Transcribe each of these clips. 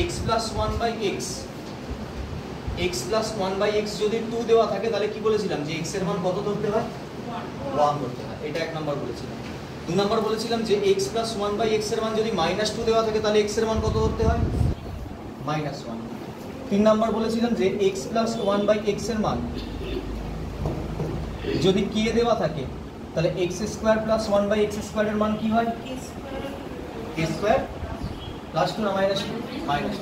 X plus one by x, x plus one by x যদি 2 দেওয়া থাকে তাহলে কি বলেছিলাম যে এক্স এর মান কত ধরতে হয়, 1 ধরতে হয়। এটা 1 নাম্বার বলেছিলাম। 2 নাম্বার বলেছিলাম যে x plus one by x এর মান যদি -2 দেওয়া থাকে তাহলে এক্স এর মান কত ধরতে হয়, -1। 3 নাম্বার বলেছিলাম যে x plus one by x এর মান যদি কে দেওয়া থাকে তাহলে x square plus one by x square এর মান কি হয়, কে স্কোয়ার প্লাস 2 না -2, -2।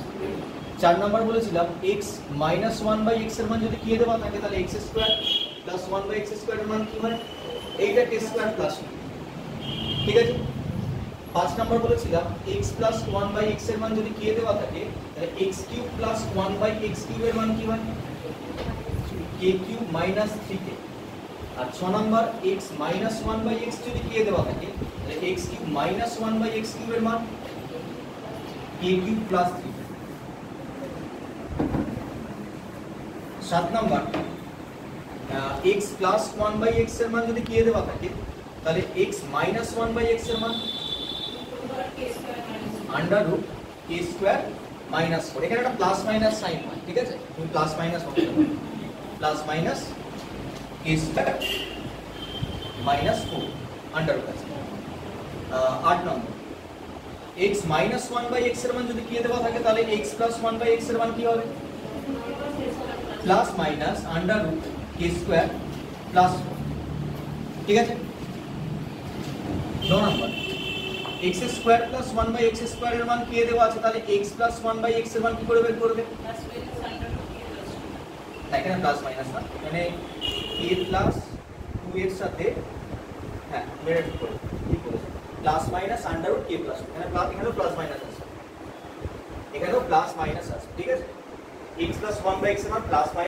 4 নাম্বার বলেছিলাম x minus one by x এর মান যদি কে দেওয়া থাকে তাহলে x square plus one by x square এর মান কি হয়, এইটা কে স্কোয়ার প্লাস 2। ঠিক আছে। 5 নাম্বার বলেছিলাম X plus one by x এর মান যদি কে দেওয়া থাকে তাহলে X cube plus one by X cube এর মান কি হয়, কে কিউব মাইনাস 3k। আর 6 number X minus one by x যদি কে দেওয়া থাকে তাহলে X cube minus one by X cube এর মান k cube plus 3। 7 number X plus one by x এর মান যদি কে দেওয়া থাকে তাহলে x minus one by x এর মান আন্ডার রুট কে স্কোয়ার মাইনাস 4। এখানে একটা প্লাস মাইনাস সাইন হয়, ঠিক আছে, তুমি প্লাস মাইনাস করতে পারো, plus minus k square minus 4 under root আছে। 8 number X minus one by x এর মান যদি কে দেওয়া থাকে তাহলে X plus one by x এর মান কি হবে, প্লাস মাইনাস আন্ডার রুট কে স্কোয়ার প্লাস 4। ঠিক আছে। 9 number X square plus one by x square এর মান কে দেওয়া আছে তাহলে X plus one by x এর মান কি করে বের করবে, এখানে প্লাস মাইনাস না, মানে কে প্লাস 2 এর সাথে হ্যাঁ মেরে করবে, কি করেছে প্লাস মাইনাস আন্ডার রুট কে প্লাস, এখানে প্লাস, এখানেও প্লাস মাইনাস আছে, এখানেও প্লাস মাইনাস আছে। ঠিক আছে। X plus one by x এর মান প্লাস